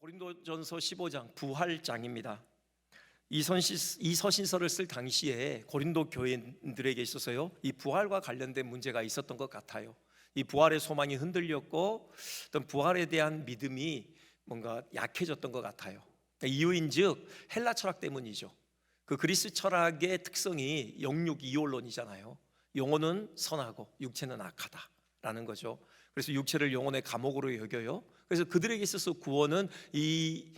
고린도전서 15장 부활장입니다. 이 서신서를 쓸 당시에 고린도 교인들에게 있어서요, 이 부활과 관련된 문제가 있었던 것 같아요. 이 부활의 소망이 흔들렸고 어떤 부활에 대한 믿음이 뭔가 약해졌던 것 같아요. 이유인즉 헬라 철학 때문이죠. 그 그리스 철학의 특성이 영육 이혼론이잖아요. 영혼은 선하고 육체는 악하다라는 거죠. 그래서 육체를 영혼의 감옥으로 여겨요. 그래서 그들에게 있어서 구원은 이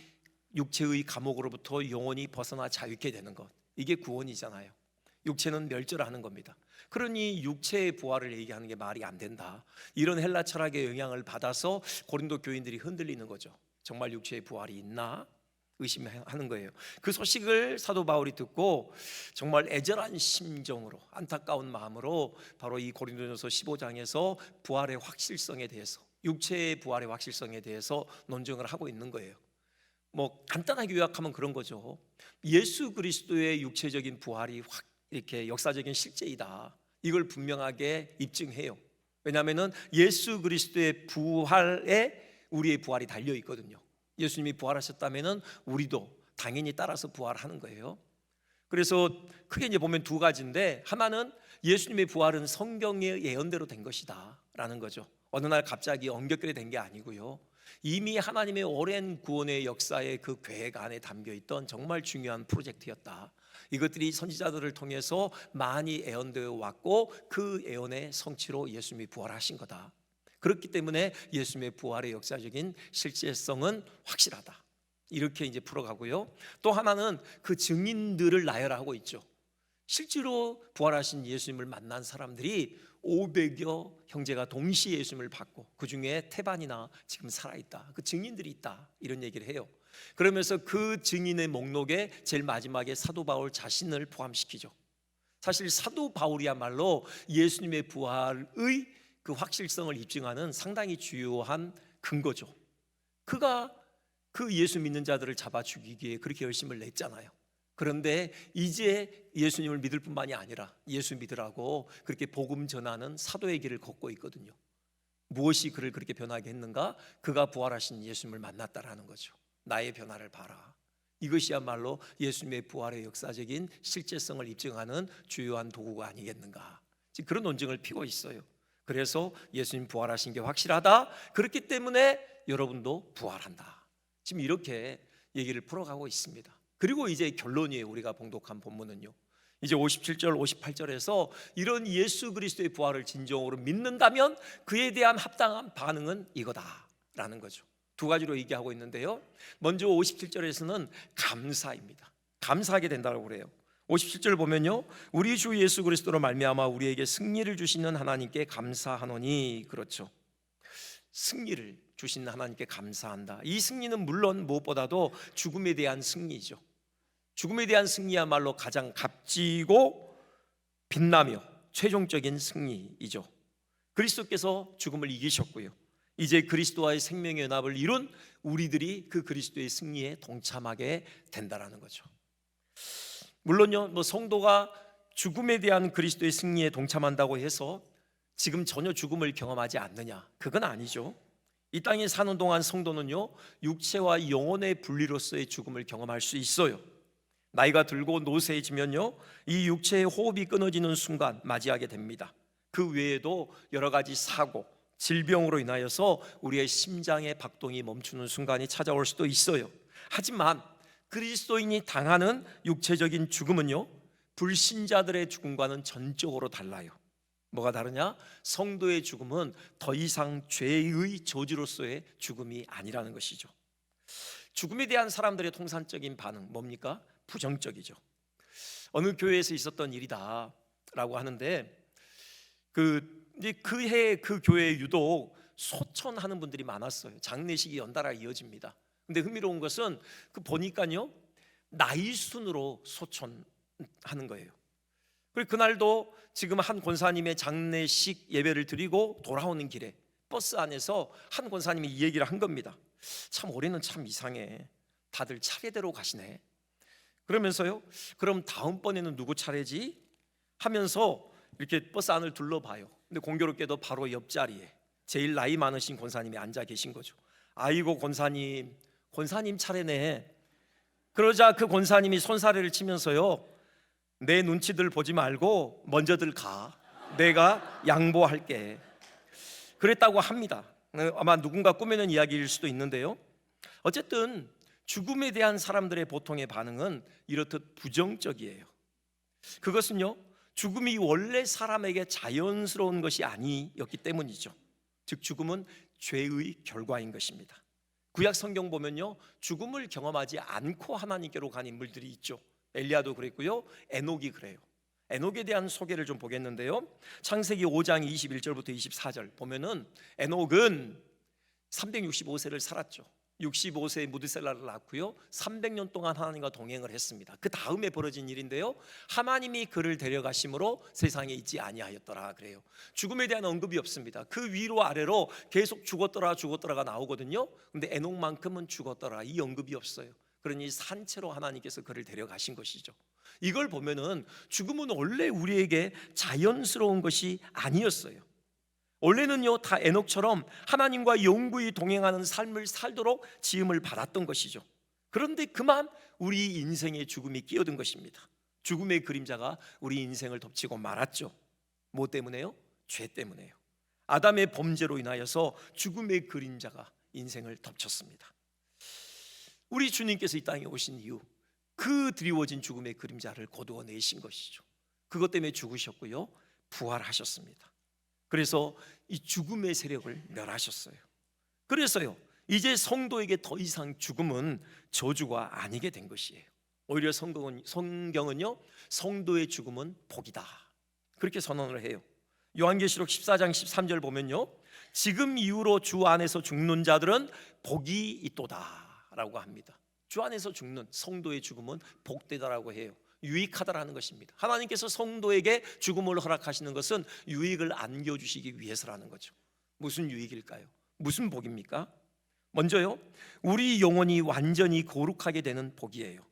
육체의 감옥으로부터 영혼이 벗어나 자유케 되는 것, 이게 구원이잖아요. 육체는 멸절하는 겁니다. 그러니 육체의 부활을 얘기하는 게 말이 안 된다, 이런 헬라 철학의 영향을 받아서 고린도 교인들이 흔들리는 거죠. 정말 육체의 부활이 있나 의심하는 거예요. 그 소식을 사도 바울이 듣고 정말 애절한 심정으로, 안타까운 마음으로 바로 이 고린도전서 15장에서 부활의 확실성에 대해서, 육체의 부활의 확실성에 대해서 논증을 하고 있는 거예요. 뭐 간단하게 요약하면 그런 거죠. 예수 그리스도의 육체적인 부활이 확 이렇게 역사적인 실제이다, 이걸 분명하게 입증해요. 왜냐하면 예수 그리스도의 부활에 우리의 부활이 달려 있거든요. 예수님이 부활하셨다면 우리도 당연히 따라서 부활하는 거예요. 그래서 크게 이제 보면 두 가지인데, 하나는 예수님의 부활은 성경의 예언대로 된 것이다 라는 거죠. 어느 날 갑자기 엉겹결에 된 게 아니고요, 이미 하나님의 오랜 구원의 역사의 그 계획 안에 담겨있던 정말 중요한 프로젝트였다. 이것들이 선지자들을 통해서 많이 예언되어 왔고 그 예언의 성취로 예수님이 부활하신 거다. 그렇기 때문에 예수님의 부활의 역사적인 실제성은 확실하다, 이렇게 이제 풀어가고요. 또 하나는 그 증인들을 나열하고 있죠. 실제로 부활하신 예수님을 만난 사람들이 500여 형제가 동시에 예수님을 받고 그 중에 태반이나 지금 살아있다, 그 증인들이 있다, 이런 얘기를 해요. 그러면서 그 증인의 목록에 제일 마지막에 사도 바울 자신을 포함시키죠. 사실 사도 바울이야말로 예수님의 부활의 그 확실성을 입증하는 상당히 주요한 근거죠. 그가 그 예수 믿는 자들을 잡아 죽이기에 그렇게 열심을 냈잖아요. 그런데 이제 예수님을 믿을 뿐만이 아니라 예수 믿으라고 그렇게 복음 전하는 사도의 길을 걷고 있거든요. 무엇이 그를 그렇게 변하게 했는가? 그가 부활하신 예수님을 만났다라는 거죠. 나의 변화를 봐라, 이것이야말로 예수님의 부활의 역사적인 실제성을 입증하는 주요한 도구가 아니겠는가, 지금 그런 논증을 피고 있어요. 그래서 예수님 부활하신 게 확실하다, 그렇기 때문에 여러분도 부활한다, 지금 이렇게 얘기를 풀어가고 있습니다. 그리고 이제 결론이에요. 우리가 봉독한 본문은요, 이제 57절 58절에서 이런 예수 그리스도의 부활을 진정으로 믿는다면 그에 대한 합당한 반응은 이거다라는 거죠. 두 가지로 얘기하고 있는데요, 먼저 57절에서는 감사입니다. 감사하게 된다고 그래요. 57절 보면요, 우리 주 예수 그리스도로 말미암아 우리에게 승리를 주시는 하나님께 감사하노니. 그렇죠. 승리를 주신 하나님께 감사한다. 이 승리는 물론 무엇보다도 죽음에 대한 승리죠. 죽음에 대한 승리야말로 가장 값지고 빛나며 최종적인 승리이죠. 그리스도께서 죽음을 이기셨고요, 이제 그리스도와의 생명의 연합을 이룬 우리들이 그 그리스도의 승리에 동참하게 된다라는 거죠. 물론요, 뭐 성도가 죽음에 대한 그리스도의 승리에 동참한다고 해서 지금 전혀 죽음을 경험하지 않느냐, 그건 아니죠. 이 땅에 사는 동안 성도는요, 육체와 영혼의 분리로서의 죽음을 경험할 수 있어요. 나이가 들고 노쇠해지면요, 이 육체의 호흡이 끊어지는 순간 맞이하게 됩니다. 그 외에도 여러 가지 사고, 질병으로 인하여서 우리의 심장의 박동이 멈추는 순간이 찾아올 수도 있어요. 하지만 그리스도인이 당하는 육체적인 죽음은요, 불신자들의 죽음과는 전적으로 달라요. 뭐가 다르냐? 성도의 죽음은 더 이상 죄의 저주로서의 죽음이 아니라는 것이죠. 죽음에 대한 사람들의 통상적인 반응 뭡니까? 부정적이죠. 어느 교회에서 있었던 일이다 라고 하는데, 그 해에 그 교회에 유독 소천하는 분들이 많았어요. 장례식이 연달아 이어집니다. 근데 흥미로운 것은 보니까요, 나이 순으로 소천하는 거예요. 그리고 그날도 지금 한 권사님의 장례식 예배를 드리고 돌아오는 길에 버스 안에서 한 권사님이 이 얘기를 한 겁니다. 참 올해는 참 이상해, 다들 차례대로 가시네. 그러면서요, 그럼 다음번에는 누구 차례지? 하면서 이렇게 버스 안을 둘러봐요. 근데 공교롭게도 바로 옆자리에 제일 나이 많으신 권사님이 앉아 계신 거죠. 아이고 권사님, 권사님 차례네. 그러자 그 권사님이 손사래를 치면서요, 내 눈치들 보지 말고 먼저들 가. 내가 양보할게. 그랬다고 합니다. 아마 누군가 꾸며낸 이야기일 수도 있는데요. 어쨌든 죽음에 대한 사람들의 보통의 반응은 이렇듯 부정적이에요. 그것은요, 죽음이 원래 사람에게 자연스러운 것이 아니었기 때문이죠. 즉 죽음은 죄의 결과인 것입니다. 구약 성경 보면요, 죽음을 경험하지 않고 하나님께로 간 인물들이 있죠. 엘리야도 그랬고요, 에녹이 그래요. 에녹에 대한 소개를 좀 보겠는데요, 창세기 5장 21절부터 24절 보면은 에녹은 365세를 살았죠. 65세에 무드셀라를 낳고요, 300년 동안 하나님과 동행을 했습니다. 그 다음에 벌어진 일인데요, 하나님이 그를 데려가심으로 세상에 있지 아니하였더라 그래요. 죽음에 대한 언급이 없습니다. 그 위로 아래로 계속 죽었더라가 나오거든요. 근데 에녹만큼은 죽었더라 이 언급이 없어요. 그러니 산채로 하나님께서 그를 데려가신 것이죠. 이걸 보면은 죽음은 원래 우리에게 자연스러운 것이 아니었어요. 원래는요, 다 에녹처럼 하나님과 영구히 동행하는 삶을 살도록 지음을 받았던 것이죠. 그런데 그만 우리 인생에 죽음이 끼어든 것입니다. 죽음의 그림자가 우리 인생을 덮치고 말았죠. 뭐 때문에요? 죄 때문에요. 아담의 범죄로 인하여서 죽음의 그림자가 인생을 덮쳤습니다. 우리 주님께서 이 땅에 오신 이후 그 드리워진 죽음의 그림자를 거두어내신 것이죠. 그것 때문에 죽으셨고요, 부활하셨습니다. 그래서 이 죽음의 세력을 멸하셨어요. 그래서요, 이제 성도에게 더 이상 죽음은 저주가 아니게 된 것이에요. 오히려 성경은요, 성도의 죽음은 복이다 그렇게 선언을 해요. 요한계시록 14장 13절 보면요, 지금 이후로 주 안에서 죽는 자들은 복이 있도다 라고 합니다. 주 안에서 죽는 성도의 죽음은 복되다라고 해요. 유익하다라는 것입니다. 하나님께서 성도에게 죽음을 허락하시는 것은 유익을 안겨주시기 위해서라는 거죠. 무슨 유익일까요? 무슨 복입니까? 먼저요, 우리 영혼이 완전히 거룩하게 되는 복이에요.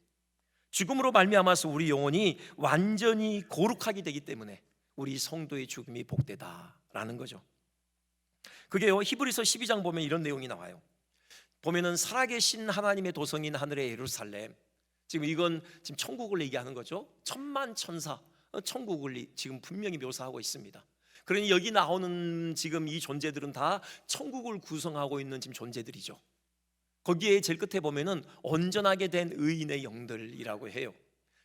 죽음으로 말미암아서 우리 영혼이 완전히 거룩하게 되기 때문에 우리 성도의 죽음이 복되다라는 거죠. 그게요, 히브리서 12장 보면 이런 내용이 나와요. 보면은 살아계신 하나님의 도성인 하늘의 예루살렘, 지금 이건 지금 천국을 얘기하는 거죠. 천만 천사, 천국을 지금 분명히 묘사하고 있습니다. 그러니 여기 나오는 지금 이 존재들은 다 천국을 구성하고 있는 지금 존재들이죠. 거기에 제일 끝에 보면은 온전하게 된 의인의 영들이라고 해요.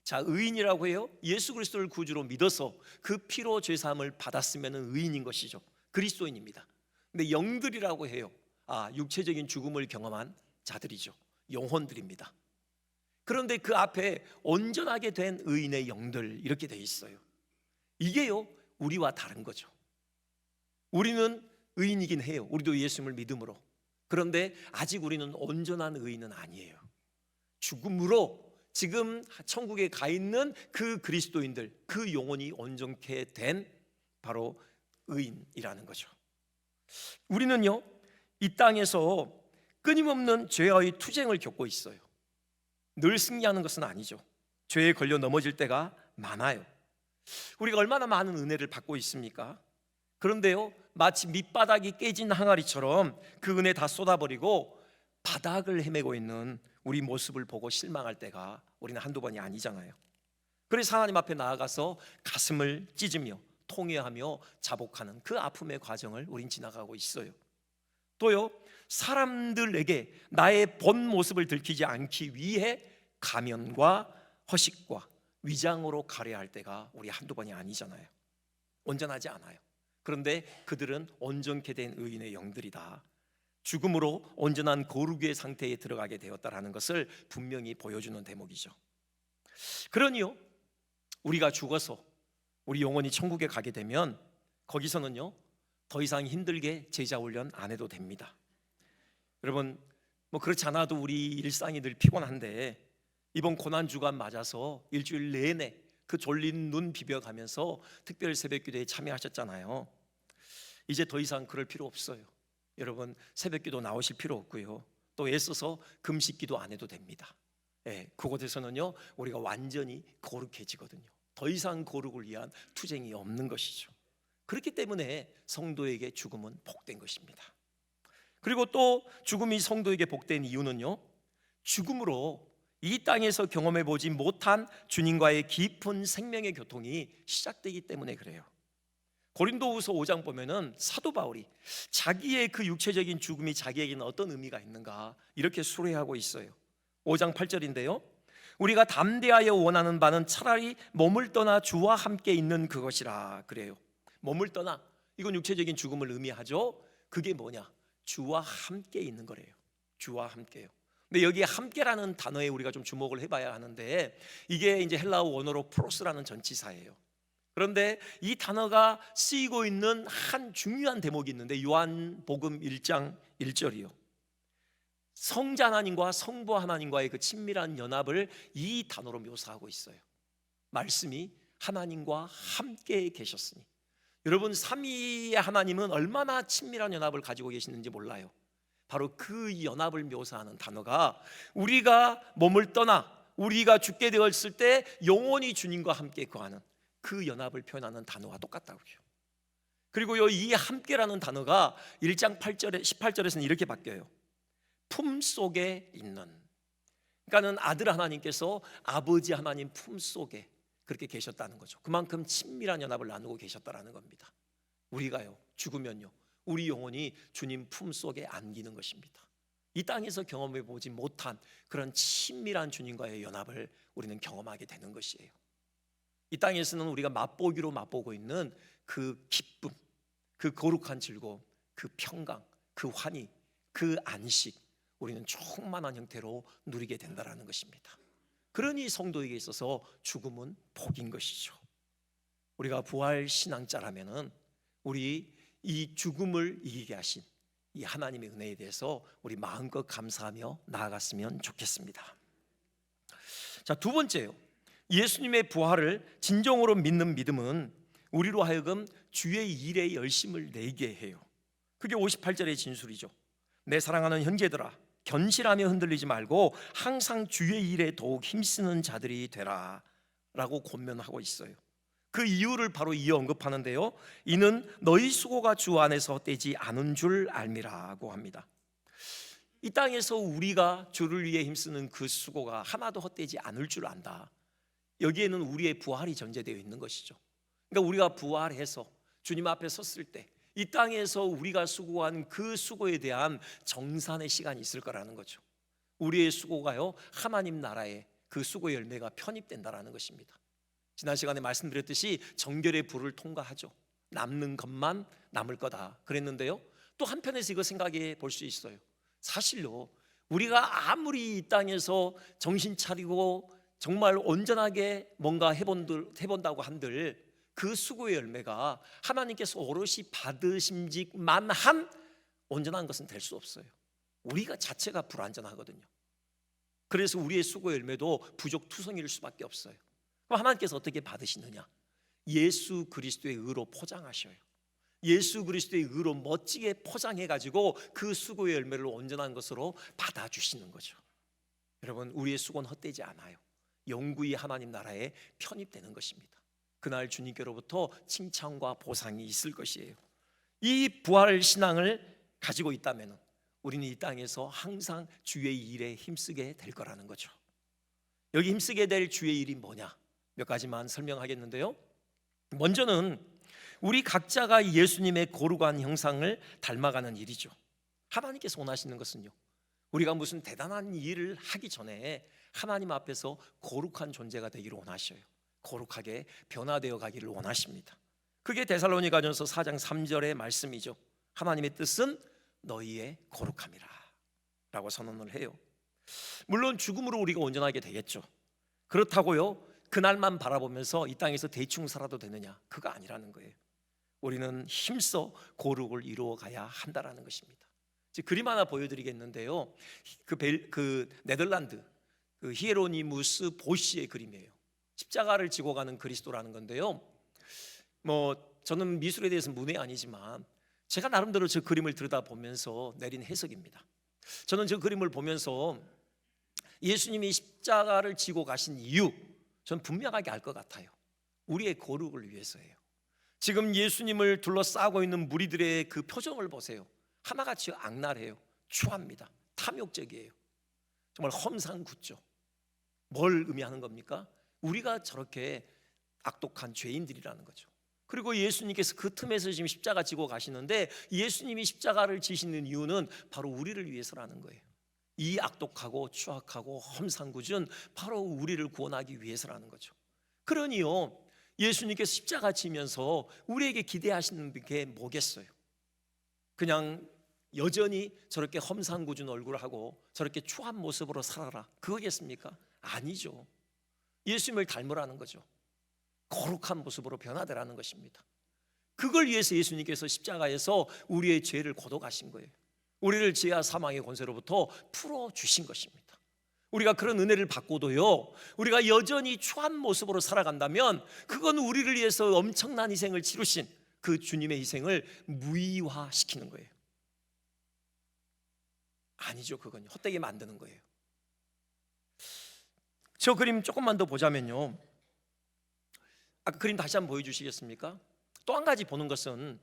자, 의인이라고 해요, 예수 그리스도를 구주로 믿어서 그 피로 죄사함을 받았으면 의인인 것이죠. 그리스도인입니다. 근데 영들이라고 해요, 육체적인 죽음을 경험한 자들이죠. 영혼들입니다. 그런데 그 앞에 온전하게 된 의인의 영들 이렇게 돼 있어요. 이게요, 우리와 다른 거죠. 우리는 의인이긴 해요. 우리도 예수님을 믿음으로. 그런데 아직 우리는 온전한 의인은 아니에요. 죽음으로 지금 천국에 가 있는 그 그리스도인들, 그 영혼이 온전케 된 바로 의인이라는 거죠. 우리는요, 이 땅에서 끊임없는 죄와의 투쟁을 겪고 있어요. 늘 승리하는 것은 아니죠. 죄에 걸려 넘어질 때가 많아요. 우리가 얼마나 많은 은혜를 받고 있습니까? 그런데요, 마치 밑바닥이 깨진 항아리처럼 그 은혜 다 쏟아버리고 바닥을 헤매고 있는 우리 모습을 보고 실망할 때가 우리는 한두 번이 아니잖아요. 그래서 하나님 앞에 나아가서 가슴을 찢으며 통회하며 자복하는 그 아픔의 과정을 우린 지나가고 있어요. 또요, 사람들에게 나의 본 모습을 들키지 않기 위해 가면과 허식과 위장으로 가려야 할 때가 우리 한두 번이 아니잖아요. 온전하지 않아요. 그런데 그들은 온전케 된 의인의 영들이다, 죽음으로 온전한 거룩의 상태에 들어가게 되었다라는 것을 분명히 보여주는 대목이죠. 그러니요, 우리가 죽어서 우리 영혼이 천국에 가게 되면 거기서는요, 더 이상 힘들게 제자 훈련 안 해도 됩니다. 여러분, 뭐 그렇지 않아도 우리 일상이 늘 피곤한데 이번 고난주간 맞아서 일주일 내내 그 졸린 눈 비벼가면서 특별 새벽기도에 참여하셨잖아요. 이제 더 이상 그럴 필요 없어요. 여러분, 새벽기도 나오실 필요 없고요, 또 애써서 금식기도 안 해도 됩니다. 그곳에서는요, 우리가 완전히 거룩해지거든요. 더 이상 거룩을 위한 투쟁이 없는 것이죠. 그렇기 때문에 성도에게 죽음은 복된 것입니다. 그리고 또 죽음이 성도에게 복된 이유는요, 죽음으로 이 땅에서 경험해 보지 못한 주님과의 깊은 생명의 교통이 시작되기 때문에 그래요. 고린도후서 5장 보면은 사도 바울이 자기의 그 육체적인 죽음이 자기에게는 어떤 의미가 있는가 이렇게 수레하고 있어요. 5장 8절인데요. 우리가 담대하여 원하는 바는 차라리 몸을 떠나 주와 함께 있는 그것이라 그래요. 몸을 떠나, 이건 육체적인 죽음을 의미하죠. 그게 뭐냐? 주와 함께 있는 거래요. 주와 함께요. 근데 여기 함께라는 단어에 우리가 좀 주목을 해봐야 하는데, 이게 이제 헬라어 원어로 프로스라는 전치사예요. 그런데 이 단어가 쓰이고 있는 한 중요한 대목이 있는데, 요한복음 1장 1절이요. 성자 하나님과 성부 하나님과의 그 친밀한 연합을 이 단어로 묘사하고 있어요. 말씀이 하나님과 함께 계셨으니. 여러분, 삼위의 하나님은 얼마나 친밀한 연합을 가지고 계시는지 몰라요. 바로 그 연합을 묘사하는 단어가, 우리가 몸을 떠나 우리가 죽게 되었을 때 영원히 주님과 함께 거하는 그 연합을 표현하는 단어와 똑같다고 해요. 그리고요, 이 함께라는 단어가 1장 8절에 18절에서는 이렇게 바뀌어요. 품 속에 있는. 그러니까는 아들 하나님께서 아버지 하나님 품 속에 그렇게 계셨다는 거죠. 그만큼 친밀한 연합을 나누고 계셨다라는 겁니다. 우리가요, 죽으면요, 우리 영혼이 주님 품 속에 안기는 것입니다. 이 땅에서 경험해 보지 못한 그런 친밀한 주님과의 연합을 우리는 경험하게 되는 것이에요. 이 땅에서는 우리가 맛보기로 맛보고 있는 그 기쁨, 그 거룩한 즐거움, 그 평강, 그 환희, 그 안식, 우리는 충만한 형태로 누리게 된다는 것입니다. 그러니 성도에게 있어서 죽음은 복인 것이죠. 우리가 부활 신앙자라면은 우리 이 죽음을 이기게 하신 이 하나님의 은혜에 대해서 우리 마음껏 감사하며 나아갔으면 좋겠습니다. 자, 두 번째요. 예수님의 부활을 진정으로 믿는 믿음은 우리로 하여금 주의 일에 열심을 내게 해요. 그게 58절의 진술이죠. 내 사랑하는 형제들아, 견실하며 흔들리지 말고 항상 주의 일에 더욱 힘쓰는 자들이 되라 라고 권면하고 있어요. 그 이유를 바로 이어 언급하는데요. 이는 너희 수고가 주 안에서 헛되지 않은 줄 알미라고 합니다. 이 땅에서 우리가 주를 위해 힘쓰는 그 수고가 하나도 헛되지 않을 줄 안다. 여기에는 우리의 부활이 전제되어 있는 것이죠. 그러니까 우리가 부활해서 주님 앞에 섰을 때 이 땅에서 우리가 수고한 그 수고에 대한 정산의 시간이 있을 거라는 거죠. 우리의 수고가요, 하나님 나라에 그 수고의 열매가 편입된다라는 것입니다. 지난 시간에 말씀드렸듯이 정결의 불을 통과하죠. 남는 것만 남을 거다 그랬는데요, 또 한편에서 이거 생각해 볼 수 있어요. 사실요, 우리가 아무리 이 땅에서 정신 차리고 정말 온전하게 뭔가 해본다고 한들 그 수고의 열매가 하나님께서 오롯이 받으심직만 한 온전한 것은 될 수 없어요. 우리가 자체가 불완전하거든요. 그래서 우리의 수고의 열매도 부족투성일 수밖에 없어요. 그럼 하나님께서 어떻게 받으시느냐? 예수 그리스도의 의로 포장하셔요. 예수 그리스도의 의로 멋지게 포장해가지고 그 수고의 열매를 온전한 것으로 받아주시는 거죠. 여러분, 우리의 수고는 헛되지 않아요. 영구히 하나님 나라에 편입되는 것입니다. 그날 주님께로부터 칭찬과 보상이 있을 것이에요. 이 부활 신앙을 가지고 있다면 우리는 이 땅에서 항상 주의 일에 힘쓰게 될 거라는 거죠. 여기 힘쓰게 될 주의 일이 뭐냐? 몇 가지만 설명하겠는데요. 먼저는 우리 각자가 예수님의 거룩한 형상을 닮아가는 일이죠. 하나님께서 원하시는 것은요, 우리가 무슨 대단한 일을 하기 전에 하나님 앞에서 거룩한 존재가 되기를 원하셔요. 거룩하게 변화되어 가기를 원하십니다. 그게 데살로니가전서 4장 3절의 말씀이죠. 하나님의 뜻은 너희의 거룩함이라 라고 선언을 해요. 물론 죽음으로 우리가 온전하게 되겠죠. 그렇다고요, 그날만 바라보면서 이 땅에서 대충 살아도 되느냐? 그거 아니라는 거예요. 우리는 힘써 거룩을 이루어 가야 한다라는 것입니다. 그림 하나 보여드리겠는데요. 그 네덜란드 그 히에로니무스 보시의 그림이에요. 십자가를 지고 가는 그리스도라는 건데요. 저는 미술에 대해서 문외 아니지만 제가 나름대로 저 그림을 들여다보면서 내린 해석입니다. 저는 저 그림을 보면서 예수님이 십자가를 지고 가신 이유, 저는 분명하게 알 것 같아요. 우리의 거룩을 위해서예요. 지금 예수님을 둘러싸고 있는 무리들의 그 표정을 보세요. 하나같이 악랄해요. 추합니다. 탐욕적이에요. 정말 험상궂죠. 뭘 의미하는 겁니까? 우리가 저렇게 악독한 죄인들이라는 거죠. 그리고 예수님께서 그 틈에서 지금 십자가 지고 가시는데, 예수님이 십자가를 지시는 이유는 바로 우리를 위해서라는 거예요. 이 악독하고 추악하고 험상궂은 바로 우리를 구원하기 위해서라는 거죠. 그러니요, 예수님께서 십자가 지면서 우리에게 기대하시는 게 뭐겠어요? 그냥 여전히 저렇게 험상궂은 얼굴을 하고 저렇게 추한 모습으로 살아라, 그거겠습니까? 아니죠. 예수님을 닮으라는 거죠. 거룩한 모습으로 변화되라는 것입니다. 그걸 위해서 예수님께서 십자가에서 우리의 죄를 거둬가신 거예요. 우리를 죄와 사망의 권세로부터 풀어주신 것입니다. 우리가 그런 은혜를 받고도요, 우리가 여전히 추한 모습으로 살아간다면 그건 우리를 위해서 엄청난 희생을 치르신 그 주님의 희생을 무의화시키는 거예요. 아니죠. 그건 헛되게 만드는 거예요. 저 그림 조금만 더 보자면요, 아까 그림 다시 한번 보여주시겠습니까? 또 한 가지 보는 것은,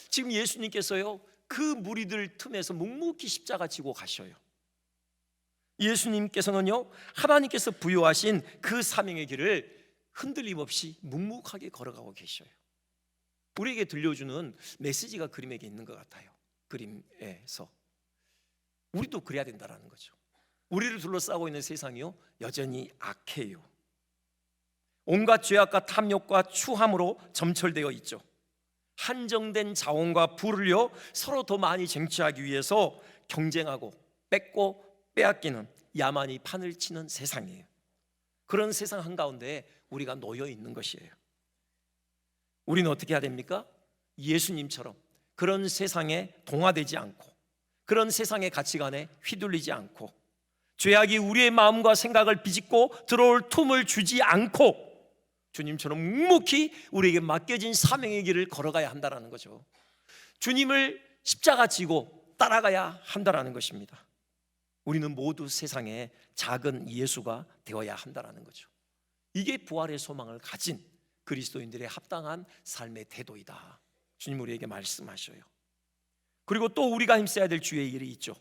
지금 예수님께서요 그 무리들 틈에서 묵묵히 십자가 지고 가셔요. 예수님께서는요 하나님께서 부여하신 그 사명의 길을 흔들림 없이 묵묵하게 걸어가고 계셔요. 우리에게 들려주는 메시지가 그림에게 있는 것 같아요. 그림에서 우리도 그래야 된다는 거죠. 우리를 둘러싸고 있는 세상이요 여전히 악해요. 온갖 죄악과 탐욕과 추함으로 점철되어 있죠. 한정된 자원과 부를요 서로 더 많이 쟁취하기 위해서 경쟁하고 뺏고 빼앗기는 야만이 판을 치는 세상이에요. 그런 세상 한가운데 우리가 놓여 있는 것이에요. 우리는 어떻게 해야 됩니까? 예수님처럼 그런 세상에 동화되지 않고, 그런 세상의 가치관에 휘둘리지 않고, 죄악이 우리의 마음과 생각을 비집고 들어올 틈을 주지 않고 주님처럼 묵묵히 우리에게 맡겨진 사명의 길을 걸어가야 한다는 거죠. 주님을 십자가 지고 따라가야 한다는 것입니다. 우리는 모두 세상에 작은 예수가 되어야 한다는 거죠. 이게 부활의 소망을 가진 그리스도인들의 합당한 삶의 태도이다, 주님 우리에게 말씀하셔요. 그리고 또 우리가 힘써야 될 주의 일이 있죠.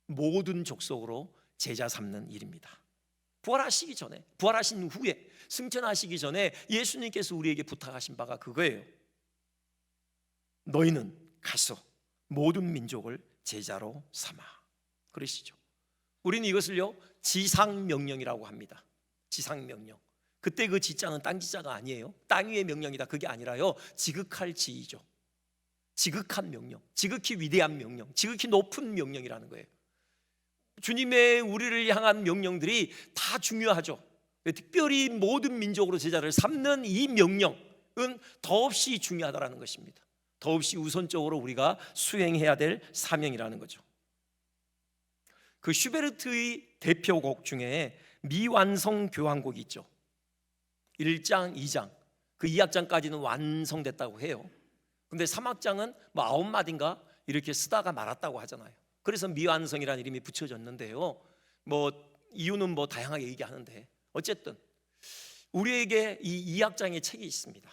모든 족속으로 제자 삼는 일입니다. 부활하시기 전에, 부활하신 후에, 승천하시기 전에 예수님께서 우리에게 부탁하신 바가 그거예요. 너희는 가서 모든 민족을 제자로 삼아, 그러시죠. 우리는 이것을요 지상명령이라고 합니다. 지상명령. 그때 그 지자는 땅 지자가 아니에요. 땅 위의 명령이다, 그게 아니라요 지극할 지이죠. 지극한 명령, 지극히 위대한 명령, 지극히 높은 명령이라는 거예요. 주님의 우리를 향한 명령들이 다 중요하죠. 특별히 모든 민족으로 제자를 삼는 이 명령은 더없이 중요하다는 것입니다. 더없이 우선적으로 우리가 수행해야 될 사명이라는 거죠. 그 슈베르트의 대표곡 중에 미완성 교향곡이 있죠. 1장, 2장, 그 2악장까지는 완성됐다고 해요. 근데 3악장은 뭐 9마디인가 이렇게 쓰다가 말았다고 하잖아요. 그래서 미완성이라는 이름이 붙여졌는데요, 뭐 이유는 뭐 다양하게 얘기하는데, 어쨌든 우리에게 이 2악장의 책이 있습니다.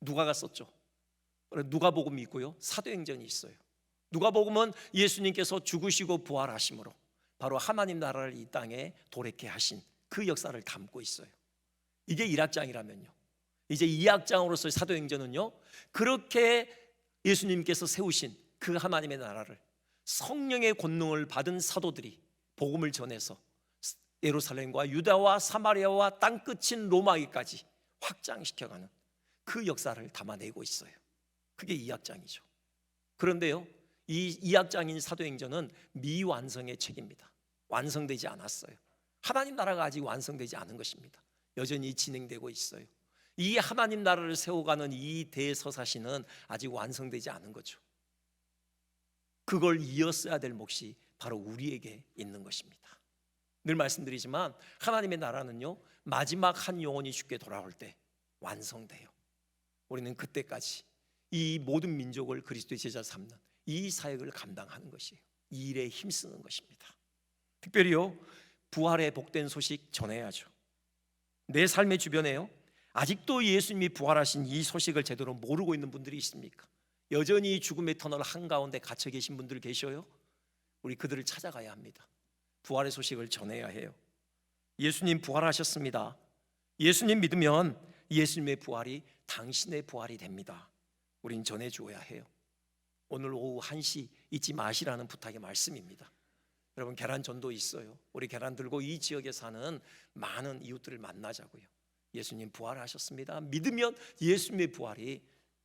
누가가 썼죠. 누가복음이 있고요, 사도행전이 있어요. 누가복음은 예수님께서 죽으시고 부활하심으로 바로 하나님 나라를 이 땅에 도래케 하신 그 역사를 담고 있어요. 이게 1악장이라면요, 이제 2악장으로서의 사도행전은요, 그렇게 예수님께서 세우신 그 하나님의 나라를 성령의 권능을 받은 사도들이 복음을 전해서 예루살렘과 유다와 사마리아와 땅끝인 로마에까지 확장시켜가는 그 역사를 담아내고 있어요. 그게 2악장이죠. 그런데요, 이 2악장인 사도행전은 미완성의 책입니다. 완성되지 않았어요. 하나님 나라가 아직 완성되지 않은 것입니다. 여전히 진행되고 있어요. 이 하나님 나라를 세워가는 이 대서사시는 아직 완성되지 않은 거죠. 그걸 이었어야 될 몫이 바로 우리에게 있는 것입니다. 늘 말씀드리지만 하나님의 나라는요 마지막 한 영혼이 죽게 돌아올 때 완성돼요. 우리는 그때까지 이 모든 민족을 그리스도의 제자 삼는 이 사역을 감당하는 것이에요. 이 일에 힘쓰는 것입니다. 특별히요 부활의 복된 소식 전해야죠. 내 삶의 주변에요 아직도 예수님이 부활하신 이 소식을 제대로 모르고 있는 분들이 있습니까? 여전히 죽음의 터널 한가운데 갇혀 계신 분들 계셔요? 우리 그들을 찾아가야 합니다. 부활의 소식을 전해야 해요. 예수님 부활하셨습니다. 예수님 믿으면 예수님의 부활이 당신의 부활이 됩니다. 우린 전해주어야 해요. 오늘 오후 1시 잊지 마시라는 부탁의 말씀입니다. 여러분, 계란전도 있어요. 우리 계란 들고 이 지역에 사는 많은 이웃들을 만나자고요. 예수님 부활하셨습니다. 믿으면 예수님의 부활이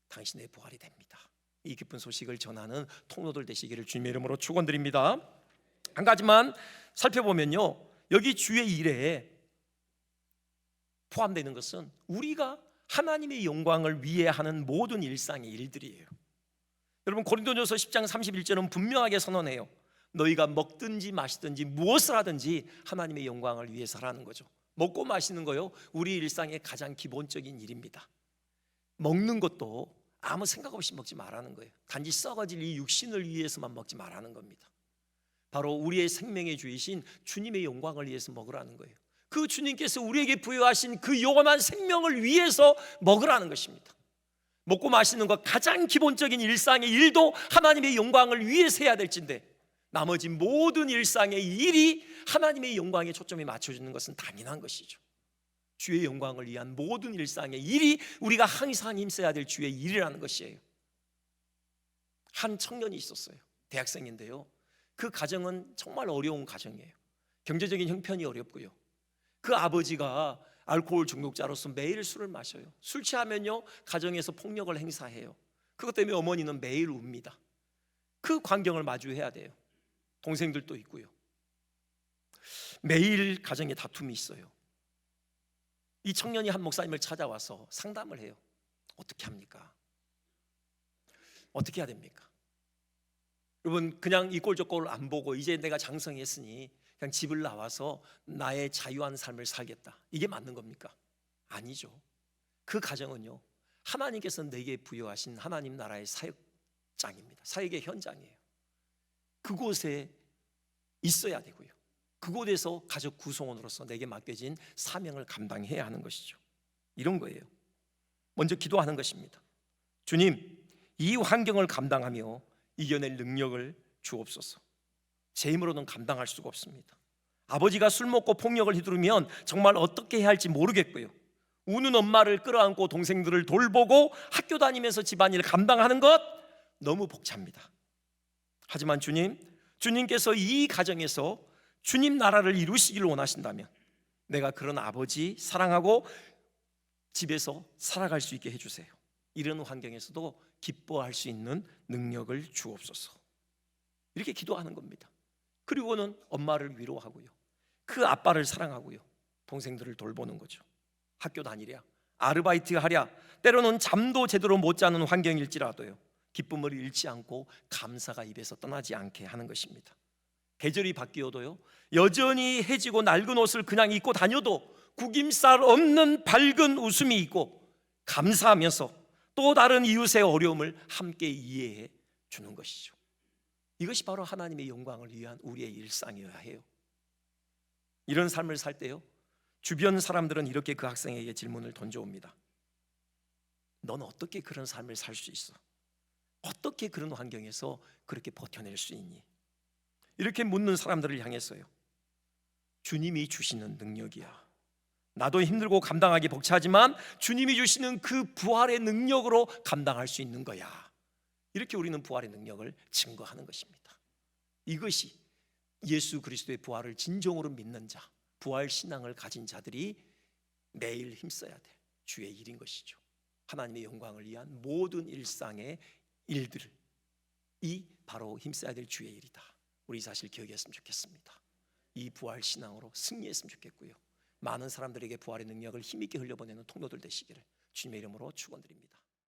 당신의 부활이 됩니다. 이 기쁜 소식을 전하는 통로들 되시기를 주님의 이름으로 축원드립니다. 한 가지만 살펴보면요, 여기 주의 일에 포함되는 것은 우리가 하나님의 영광을 위해 하는 모든 일상의 일들이에요. 여러분, 고린도전서 10장 31절은 분명하게 선언해요. 너희가 먹든지 마시든지 무엇을 하든지 하나님의 영광을 위해서 하라는 거죠. 먹고 마시는 거요, 우리 일상의 가장 기본적인 일입니다. 먹는 것도 아무 생각 없이 먹지 말라는 거예요. 단지 썩어질 이 육신을 위해서만 먹지 말라는 겁니다. 바로 우리의 생명의 주이신 주님의 영광을 위해서 먹으라는 거예요. 그 주님께서 우리에게 부여하신 그 영원한 생명을 위해서 먹으라는 것입니다. 먹고 마시는 것, 가장 기본적인 일상의 일도 하나님의 영광을 위해서 해야 될진데, 나머지 모든 일상의 일이 하나님의 영광에 초점이 맞춰지는 것은 당연한 것이죠. 주의 영광을 위한 모든 일상의 일이 우리가 항상 힘써야 될 주의 일이라는 것이에요. 한 청년이 있었어요. 대학생인데요, 그 가정은 정말 어려운 가정이에요. 경제적인 형편이 어렵고요, 그 아버지가 알코올 중독자로서 매일 술을 마셔요. 술 취하면요, 가정에서 폭력을 행사해요. 그것 때문에 어머니는 매일 웁니다. 그 광경을 마주해야 돼요. 동생들도 있고요. 매일 가정에 다툼이 있어요. 이 청년이 한 목사님을 찾아와서 상담을 해요. 어떻게 합니까? 어떻게 해야 됩니까? 여러분, 그냥 이 꼴 저 꼴을 안 보고 이제 내가 장성했으니 그냥 집을 나와서 나의 자유한 삶을 살겠다, 이게 맞는 겁니까? 아니죠. 그 가정은요, 하나님께서 내게 부여하신 하나님 나라의 사역장입니다. 사역의 현장이에요. 그곳에 있어야 되고요, 그곳에서 가족 구성원으로서 내게 맡겨진 사명을 감당해야 하는 것이죠. 이런 거예요. 먼저 기도하는 것입니다. 주님, 이 환경을 감당하며 이겨낼 능력을 주옵소서. 제 힘으로는 감당할 수가 없습니다. 아버지가 술 먹고 폭력을 휘두르면 정말 어떻게 해야 할지 모르겠고요, 우는 엄마를 끌어안고 동생들을 돌보고 학교 다니면서 집안일을 감당하는 것 너무 벅찹니다. 하지만 주님께서 이 가정에서 주님 나라를 이루시기를 원하신다면 내가 그런 아버지 사랑하고 집에서 살아갈 수 있게 해주세요. 이런 환경에서도 기뻐할 수 있는 능력을 주옵소서. 이렇게 기도하는 겁니다. 그리고는 엄마를 위로하고요, 그 아빠를 사랑하고요, 동생들을 돌보는 거죠. 학교 다니랴, 아르바이트 하랴, 때로는 잠도 제대로 못 자는 환경일지라도요, 기쁨을 잃지 않고 감사가 입에서 떠나지 않게 하는 것입니다. 계절이 바뀌어도요, 여전히 해지고 낡은 옷을 그냥 입고 다녀도 구김살 없는 밝은 웃음이 있고 감사하면서 또 다른 이웃의 어려움을 함께 이해해 주는 것이죠. 이것이 바로 하나님의 영광을 위한 우리의 일상이어야 해요. 이런 삶을 살 때요, 주변 사람들은 이렇게 그 학생에게 질문을 던져옵니다. 넌 어떻게 그런 삶을 살 수 있어? 어떻게 그런 환경에서 그렇게 버텨낼 수 있니? 이렇게 묻는 사람들을 향해서요, 주님이 주시는 능력이야. 나도 힘들고 감당하기 벅차지만 주님이 주시는 그 부활의 능력으로 감당할 수 있는 거야. 이렇게 우리는 부활의 능력을 증거하는 것입니다. 이것이 예수 그리스도의 부활을 진정으로 믿는 자, 부활 신앙을 가진 자들이 매일 힘써야 될 주의 일인 것이죠. 하나님의 영광을 위한 모든 일상의 일들을 이 바로 힘써야 될 주의 일이다. 우리 이 사실 기억했으면 좋겠습니다. 이 부활 신앙으로 승리했으면 좋겠고요, 많은 사람들에게 부활의 능력을 힘있게 흘려보내는 통로들 되시기를 주님의 이름으로 축원드립니다.